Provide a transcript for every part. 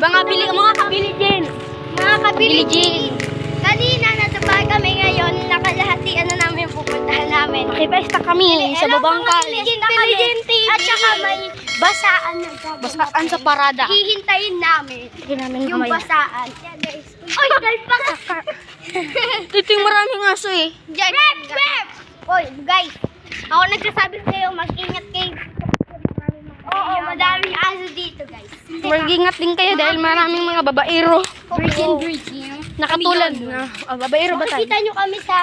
Mga kabiligin. Mga kabiligin. Kanina natupad kami ngayon, nakalahatian na namin yung pupuntahan namin. Makipesta kami sa Babangkal. Kabiligin TV. At saka may basaan na Basaan sa parada. hihintayin namin. Hindi namin Yung mamaya. basaan. Yan guys. Oy, dalpak! Ito yung maraming aso eh. Diyan. Rep! Oy, guys. Ako nagsasabi sa'yo, mag-ingat kayo. Oo, madaming aso dito, guys. Mag-ingat din kayo dahil maraming mga babaero. Virgin. Nakatulad na. Babaero ba tayo? Makikita nyo kami sa,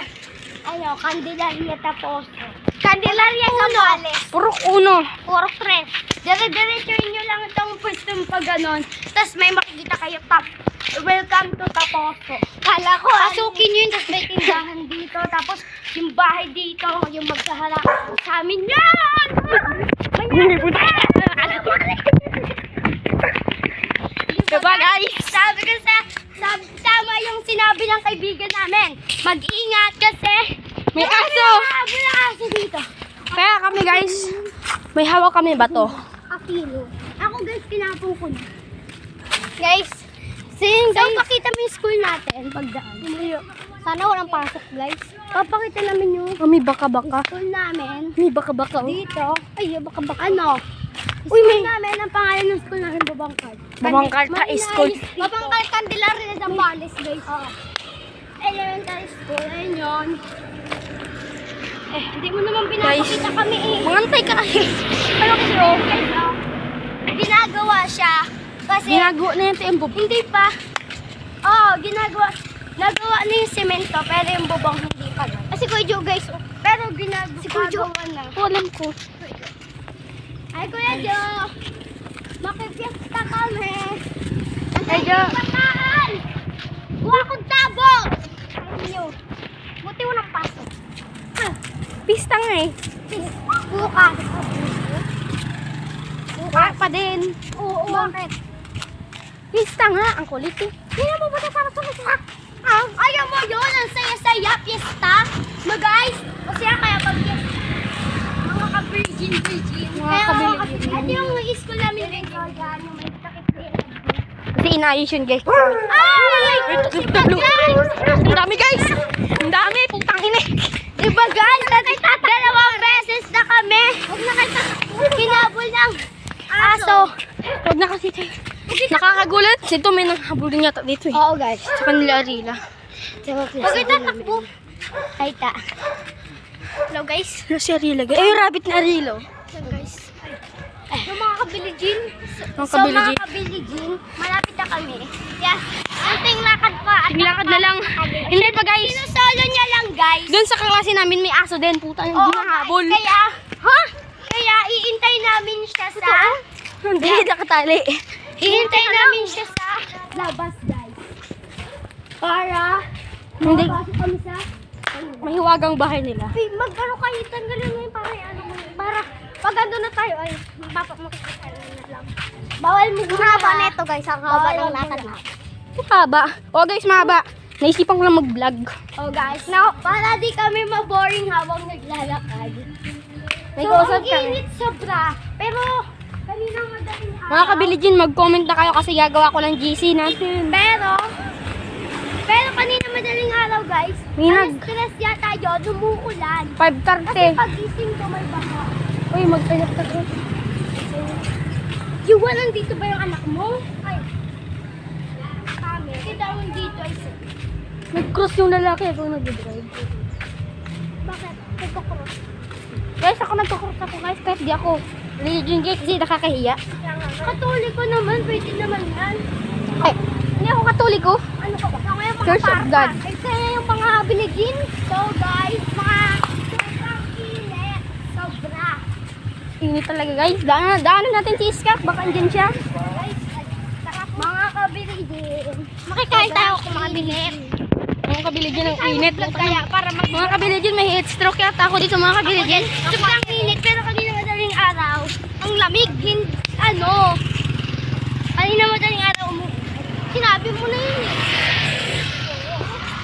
Candelaria Taposo. Candelaria Zambales. Purok uno. Puro tres. Dire-diretsuin nyo lang itong pwestong pag ganon. Tapos may makikita kayo welcome to Taposo. Kala ko, asukin nyo yun. Tapos may tindahan dito. Tapos yung bahay dito. Yung magkaharap sa amin. Yan! Diba guys? Sabi ko tama yung sinabi ng kaibigan namin. Mag-ingat kasi May aso! Wala aso dito. Kaya kami guys, may hawak kami bato. Akilo. Ako guys, kinapong ko na. Guys, pakita mo yung school natin pagdaan. Sana walang pasok guys. Papakita namin yung May baka-baka. school namin. May baka-baka oh. Dito. Ay, baka-baka. Ano? Uy, may namin ang pangalan ng school namin, Babangkal. Babangkal ka school. Babangkal Candelaria de Zambales, guys. Oo. Elementary school, ayun yun. Hindi mo naman pinapakita kami eh. Mangantay ka kasi. Ano kasi okay, ginagawa siya. Kasi, Ginagawa na yung tempo. hindi pa. Oo, nagawa na yung semento, pero yung bubong hindi pa. Kasi Kuya Joe, guys, pero ginagawa na. Alam ko. Ay, Kuya Joe! Makipiesta kami! Ay, Joe! Pataan! Kuha kong tabok! Ay, nyo. Buti walang pasok. Pista nga eh. Bukas. Wala pa din. Oo. Bakit? Pista nga. Ang kulit eh. Hindi mo ba para sa mga? Ayaw mo yun! Ang saya-saya! Fiesta! Guys! Masaya kaya pag mga ka-virgin. Mga ka-virgin. Ito yung school namin. Yung may takip na Kasi inayos yun guys. ay! Ang dami guys. Ang dami. Putang ina. Diba guys? Dalawang beses na kami. Huwag na kayo kinabol ng aso. Huwag na kasi tayo. Nakakagulat. Sito may nanghabol din yata dito eh. Oo guys. Sa kanila Arila. Huwag ito takbo. Ay ta. Hello guys. Ano si Arila guys? Ay, yung rabbit na Arilo. Hello guys. Yung mga kabiligin. Mga So kabiligin. mga kabiligin, malapit na kami. Yeah. Anting lakad pa. Tinglakad na lang. Hindi pa guys. Sinusolo niya lang guys. Doon sa kaklase namin may aso din. Puta yung Oo, hinahabol. guys. Kaya iintay namin siya sa Hindi, nakatali. iintay namin siya sa labas guys. Para Hindi. makapasok kami sa Mahiwagang bahay nila. mag-ano kayo, tanggalin mo yung para pag ando na tayo ay makikita na lang. Bawal mo haba neto guys, ang haba ng lakad na. Mahaba. O guys, mahaba. Naisipan ko lang mag-vlog. Oh guys, now para di kami maboring habang naglalakad. May So, kausap ang kami. init sobra. Pero kanina madaling araw. Mga kabiligin, mag-comment na kayo kasi gagawa ko ng GC natin. Pero kanina madaling araw guys. Minag. Stress yata yun, umuulan. 5:30. Kasi pagising ko may baha. Uy, magtayak-tayak. Yuwa, nandito ba yung anak mo? Ay. Kami. Kita mo dito ay Nag-cross yung lalaki ako nag-drive. bakit? Nagkakross. Guys, ako nagka-cross ako guys. Kahit di ako religion gate kasi nakakahiya. Katoliko naman, pwede naman yan. Ay, hindi ako katoliko. Ano ka ba? Ako yung mga Church of parka. God. Ay, kaya yung mga binigin. So guys, sobrang init. Sobra. Init talaga guys. Daanan natin si Iskak. Baka andyan siya. Guys, sarap mga kabiligin. Makikain tayo kung mga binit. Mga kabiligin ang init. Kaya para Mga kabiligin, may heat stroke yata ako dito mga kabiligin. sobrang init, pero kanina madaling araw, ang lamig, kanina madaling araw, sinabi mo na yun eh.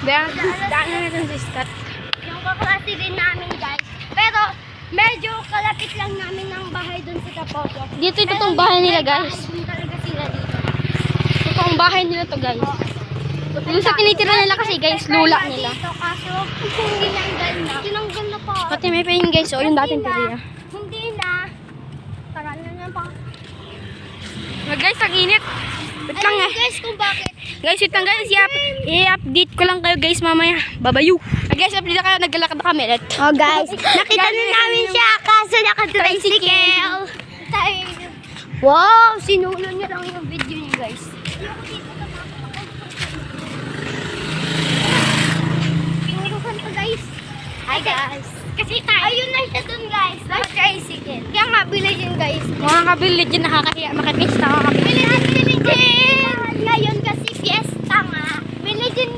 Daanan natin si Iskak. Yung kaklase din namin guys, pero medyo kalapit lang namin ng bahay dun sa Taposo. Dito ito tong bahay nila guys. Dun talaga sila dito. Ito totoong bahay nila to, guys. Yung sa tinitira nila kasi, guys, lula nila. Dito, kaso tinanggal na. Tinanggal na pa. Pati may pain, guys. O, yung dating piliya. Hindi na. Tara na pa. Guys, ang init. Wait lang Ayun, eh. guys, kung bakit. Guys, wait lang guys. I-update ko lang kayo, guys, mamaya. Babayu. Guys, update na kayo. Naglalakad na kami. Oh, guys. Nakita na namin siya kaso naka-tricycle. Wow, sinulo niya lang yung video niya, guys. Pinurukan to, guys. Hi, guys. Kasi tayo. Ayun na siya dun, guys. Tricycle. Kaya nga, bilhin, guys. Mga kabili dyan, nakakahiya. Makipista ka kami. Bilhin! Ngayon kasi fiesta nga. Bilhin!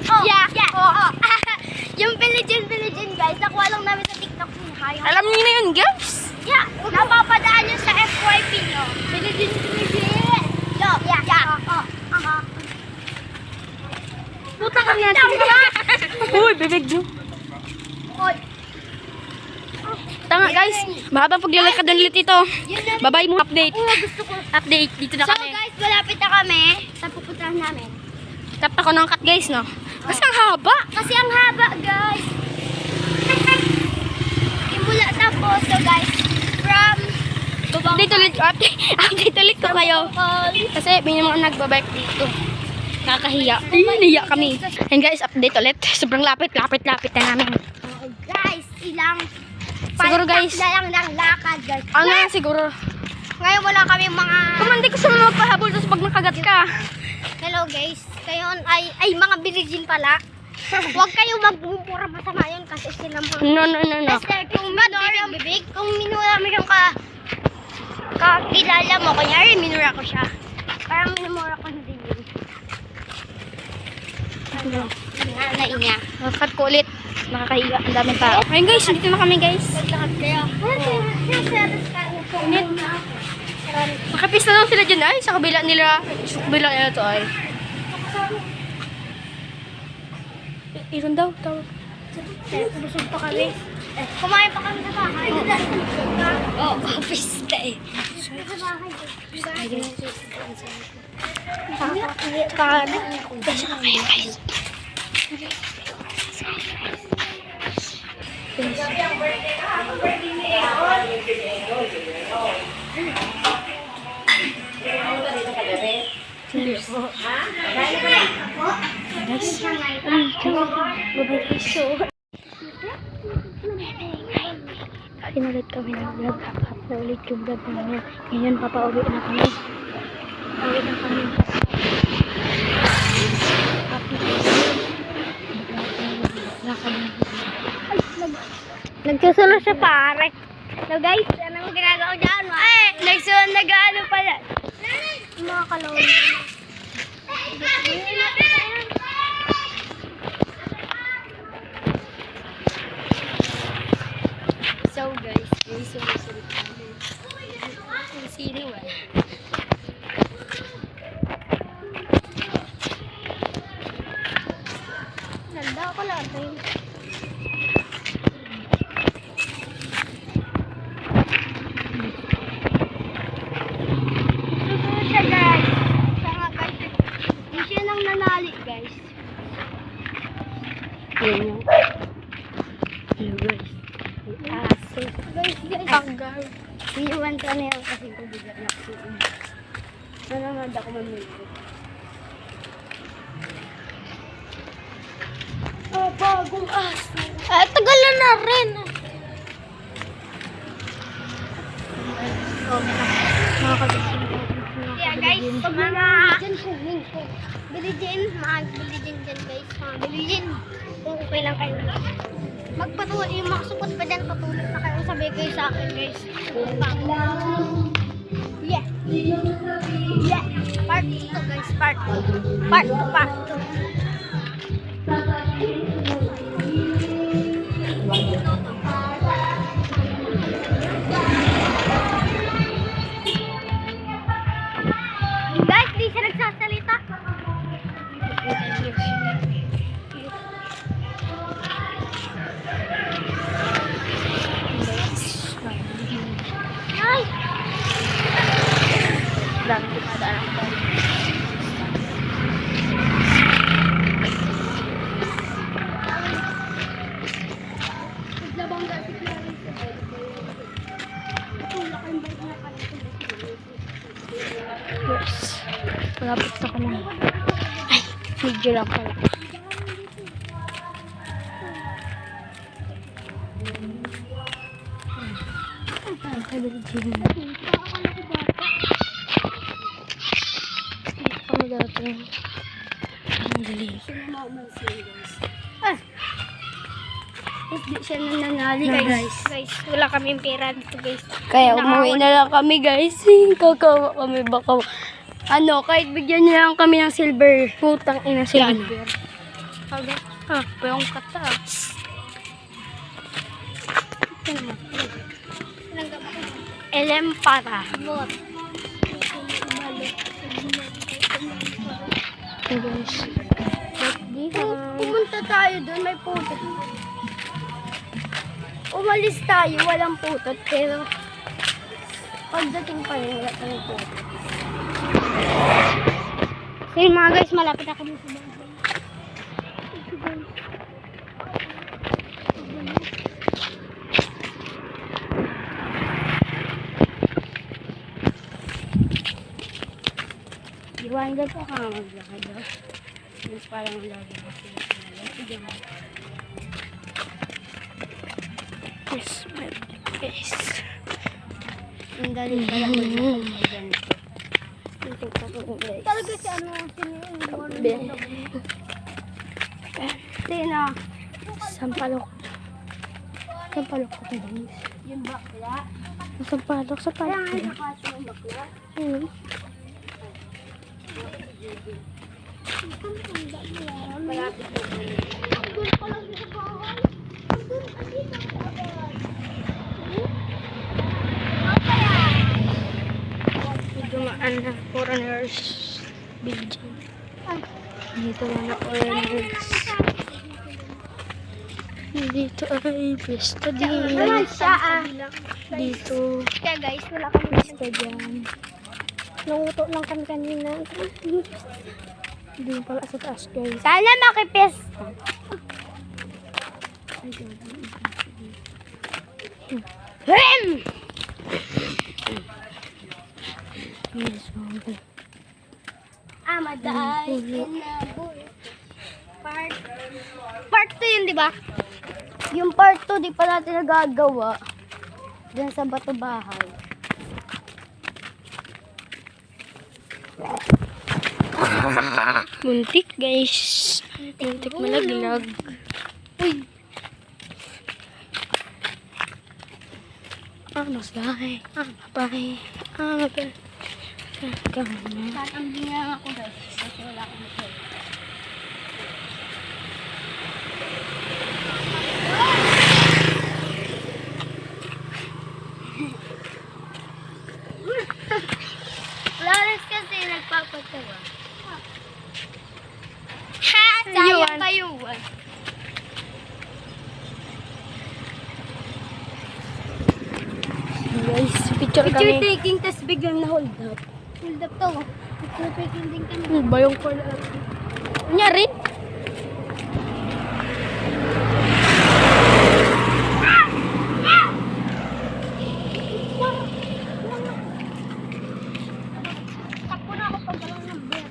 Oh, yeah. Oh. Yung bilhin, guys. Nakuha lang namin sa TikTok niya. Alam niyo na yun, guys. Yeah, napapadaan yun sa FYP, no? Bilhin! Yo, yeah. Puta ka natin. Uy, bibig nyo. Oy. Tanga, guys. Mahabang paglalakad ng ulit ito. Bye-bye mo. Update. Gusto ko. Update. Dito na So, kami. guys, malapit na kami sa pupuntahan namin. Tap ako ng cut, guys, no? Kasi ang haba. Kasi ang haba, guys. Imula tapos, so guys, from Update ulit. Update ulit ko kayo. Kasi may mga nagbabike dito. Nakakahiya. Nahiya kami. And guys, update ulit. Sobrang lapit na namin. Guys, ilang Siguro, guys. palpak na lang ng lakad, guys. Ano yan siguro? Ngayon wala kami mga... Kumandi ko sa mga magpahabol tapos pag nakagat ka. Hello, guys. Ngayon ay mga biligin pala. Huwag kayong magmumura masama yun kasi sila mga... No. Kasi kung minura mo yung kakilala mo, kunyari minura ko siya. Parang minumura ko hindi yun. Nanay niya. Cut ko ulit. Nakakahiya. Ang daming tao. Ayun guys, dito na kami guys. Lahat kaya. Init. Nakapista lang sila dyan ay. Sa kabila nila to ay. Iron daw. Busog pa kami. Kumain pa kami sa bahay. Oo, pista eh. Guys. Kain ulit kami ng vlog. Hap-hap na ulit yung vlog namin. Ngayon, papauwi na kami. Pauwi na kami. Nagsusunod siya pare. So guys, anong ginagawa ko dyan? Ay, nagsusunod nag-ano pala. Mga kalawin. So guys, may sumusunod kami. Ang sino eh. Nanda ko lang rin. Siya guys. Saka guys. Di siya nang nanali guys. Ayan yung. Hello guys. Aso. Guys. Panggal. Iniwan ka na yan kasi ko bigyan na ako. Nanonood ako mamili. Oh, bagong aso. Tagal na rin. Yeah guys, mga biligin dyan guys. Mga biligin. Kung okay lang kayo. Magpatuloy, yung makasupot pa dyan, patuloy na kayo. Sabi kayo sa akin guys. Yeah. Yeah. Part 2 guys, part 2. Part 2. Guys, di siya nagsasalita. Ay! Dami ko madaan ako. guys. Malapit na kami. Ay, medyo lang pala. Sabi ni Jim. Ano dati? Ang galing. Hindi siya nananali guys. Guys, wala kaming pera dito guys. Kaya umuwi na lang kami guys. Kakawa kami baka. Ano, kahit bigyan niya lang kami ng silver. Putang ina silver. Payong kata. Elem para. Guys. Pumunta tayo doon, may putot. Umalis tayo, walang putot, pero pagdating pa rin, wala tayong putot. So yun mga guys, malapit na kami sa bahay. Iwan dyan po ka maglakad daw. Yung parang lagi kasi. Yes, my face. Ang galing pala mo dyan. Talaga si ano, Sino? Sampalok. Sampalok ko pa guys. Yung bakla. Sampalok, Kaya nga sampalok. nakasya yung bakla. Malapit na kami. Doon pa lang sa bahay. Dumaan na foreigners. Belgium. Dito na foreigners. Dito ay pista din. Naman siya Dito. Kaya guys, wala kami Pista dyan. Nanguto lang kami kanina. Doon pala sa taas guys. Sana makipis. Yes, okay. Madaay Part 2 yun, di ba? Yung part 2, di pa natin nagagawa. Diyan sa bato bahay. Muntik guys. Muntik malaglag. Uy, Maslay. Mapay. Mapay. tatambing lang ako guys. Kasi wala akong pera. Flores kasi nagpapatawa. Ha! Sayang kayo. Guys, picture Picture kami. taking, tas biglang na hold up. Hold up to. Picture taking din kami. Bayong pala. Kunyari. Takbo na ako pag walang number.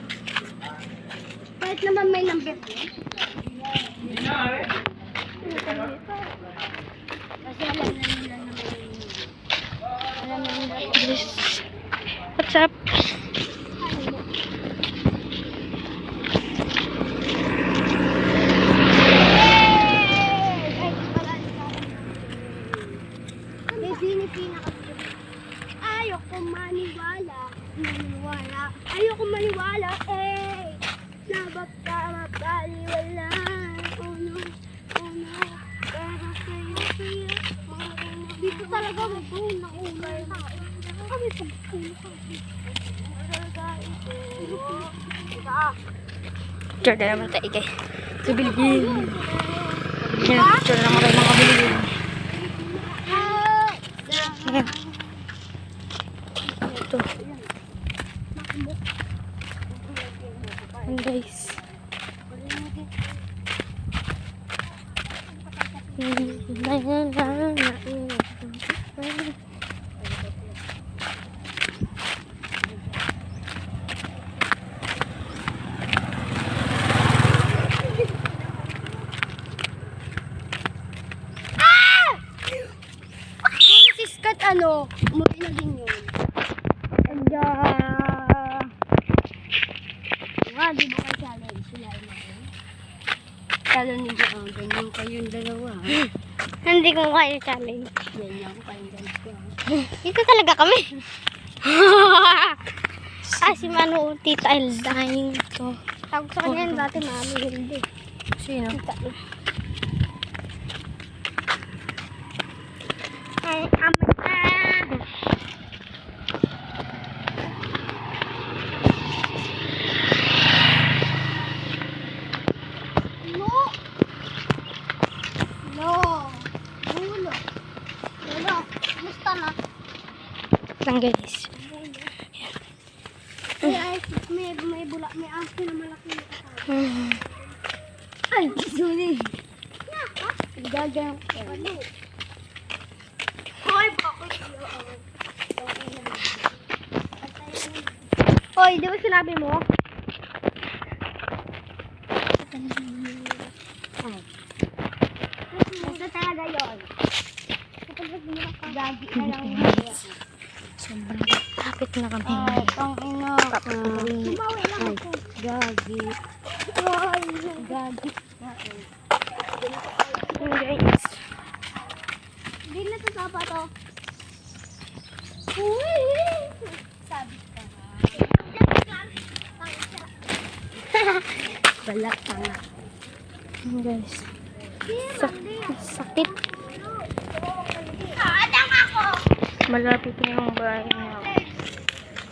Kahit naman may number. Kasi alam na nila naman. Alam na nila. Guys. What's up? Ayoko maniwala. Ayoko maniwala. Mapaliwala. Oh no. Pero sa'yo. Dito talaga magbuhon ng ulay. Kami pagpuno kami. Picture na naman tayo kay. Sibilhin. Yan, picture na naman tayo mga kabilihin. Ayan. Ito. Ayan guys. Ano? Umuwi na din yun. Kaya... Nga, di ba kayo challenge? Sila na yun. Challenge nyo, ganyan kayong dalawa. Hindi ko kaya challenge. Ganyan kayong dalawa. Ito talaga kami. Si Manu, Tita Elda yung ito. Tawag sa kanya yun dati, Mami Hilde. Sino? Tita Elda. Ay, amata. No. No. Ulo. Lolo, kumusta na? Lang guys. May bulak, may aso na malaki. Hmm. Ay, sorry. Gagang. Hoy, bakit Hoy, di ba sinabi mo? Ay. Maganda talaga yun. Kapag nagmula ka, gagi na lang mo. Sobrang lapit na kami. Pang-ina. Sumawi lang ako. Gagi. Ay, gagi. Guys. Hindi na ito sapato. Uy! Sabi ka Wala tanga. Guys. Sakit. Adang ako! Malapit na yung bahay niya.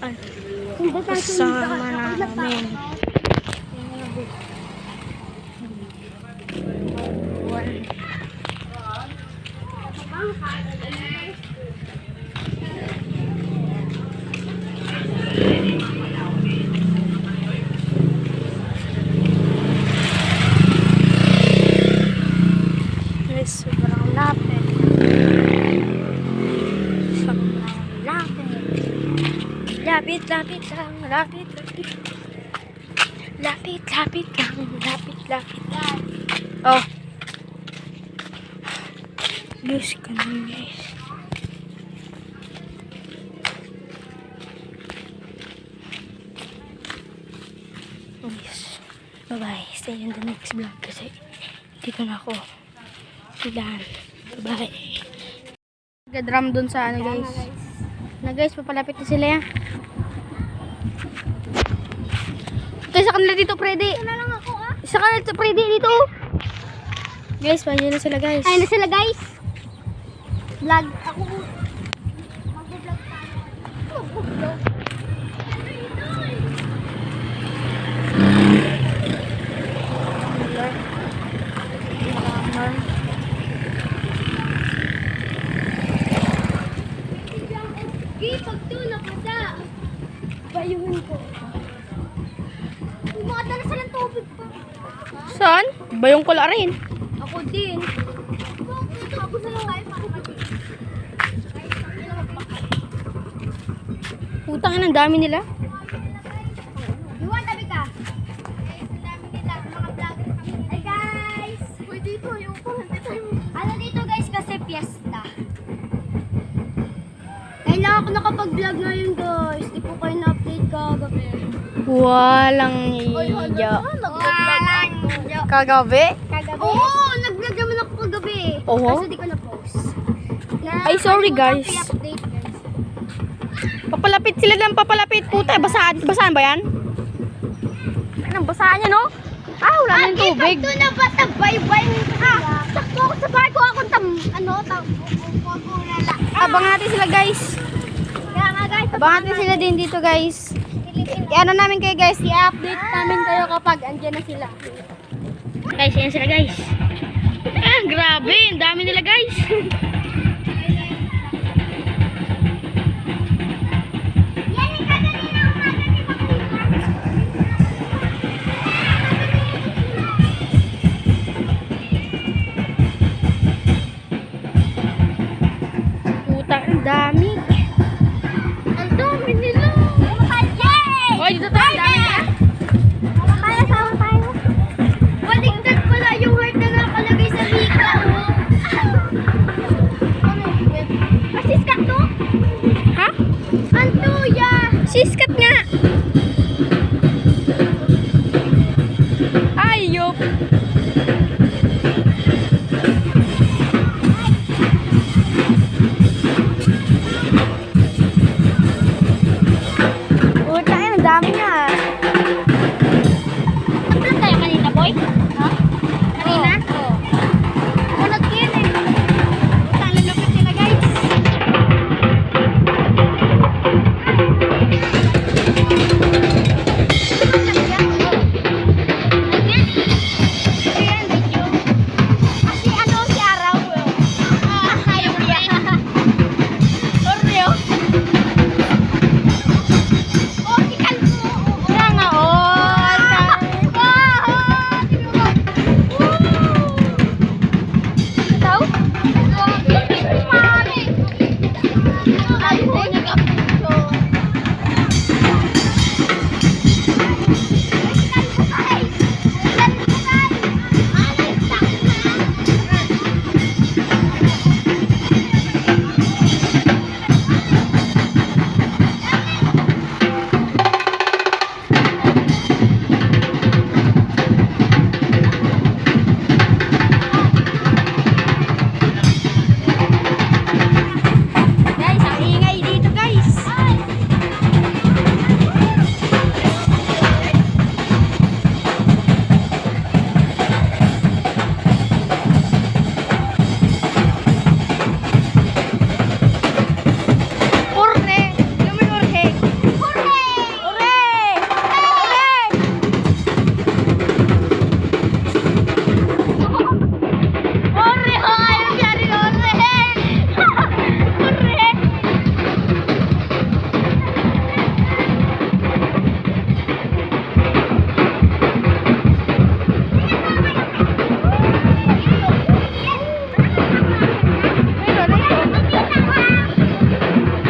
Ay, kasama namin. Guys, sobrang lapit. Sobrang lapit. Lapit lang. Lapit lang. Oh. Guys, ganun guys. Guys, bye-bye. Stay in the next vlog kasi dito na ako. Silan. Bye-bye. Nag-drum dun sa ano guys. Na guys, papalapit na sila yan. Isa kanila dito, Freddy. na lang ako, ah. Isa kanila dito, Freddy, dito. Guys, paano na sila guys? Ayun na sila, guys. Vlog. Ako. Mag-vlog tayo. Mag-vlog. Pagtulog ka sa bayuhin ko. Umakadala silang tubig pa. Saan? Bayong ko rin. Ako din. Ako na lang tayo para Putang ina, ang dami nila. Iwan, tabi ka. Ang dami nila, mga vlogger kami. Hi guys! Uy, dito, yung parang tayo. Ano dito guys, kasi fiesta. Kailangan ako nakapag-vlog ngayon guys. Di po kayo na-update kagabi. Walang iya. Kagabi? Kagabi? Oo, nag-vlog naman ako kagabi. Oo? Kasi di ko na-post. Ay, sorry, guys. I-update guys. Papalapit sila lang, papalapit. Puta, basahan ba yan? Anong basahan niya, no? Ah, wala na yung tubig. Ito na ba sa bye-bye? Sakto ako sa bahay ko akong Abang natin sila, guys. Kaya nga guys, Abang natin sila din dito, guys. I-ano namin kayo, guys. I-update namin kayo kapag andyan na sila. Guys, yan sila, guys. Ah, grabe. Ang dami nila, guys. yan yung kaganina umaga ni Puta, ang dami. Ang dami nila. Yay! Oy, dito tayo. Ang dami nila. Kaya sama tayo. Baligtad pala yung heart na nakalagay sa Mika. Ayop! Puta, ang dami na. Saan tayo kanina, boy? Ha? Kanina? Oo. Kunot ko yun eh. Puta, ang lalapit nila, guys. Kasi ano si Araw? Ayaw niya. Oreo. Oh, si Kalbo. Kaya nga, guys, ang ingay dito, guys. Urne! Lumin urhe! Urre! Orre, ayaw niya rin, orre. Orre.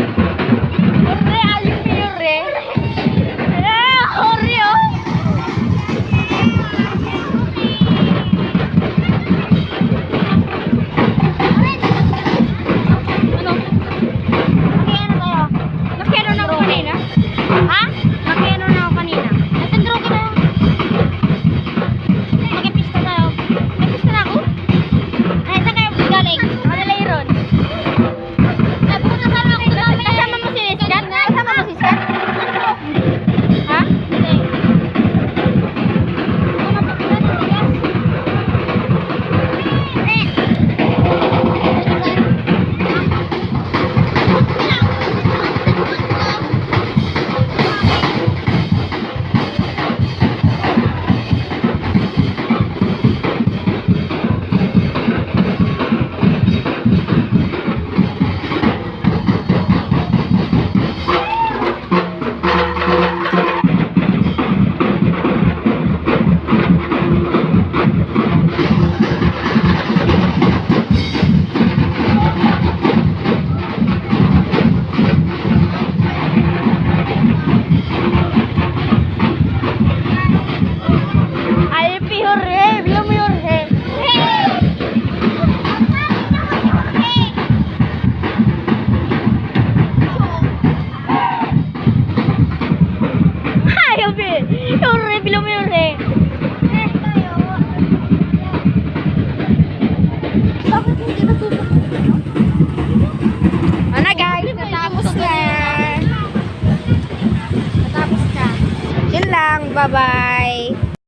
Orre, ayaw niya, orre. Orre, oh. Ano? Nakiano tayo? Nakiano na ako kanina? Ha? Nakiano na ako kanina. Nagtandro ka na. Magpista tayo. Magpista na ako? Ay, saan kayo galing? Madalay ron. Kasama mo si Skat? Kasama mo si Skat? Ha? Hindi. Ay, pihorhe! Bilang mo yorhe! Ayaw, be! Yorhe! Bilang mo yorhe! Ano guys? Natapos na! Natapos na! Yun lang! Bye-bye!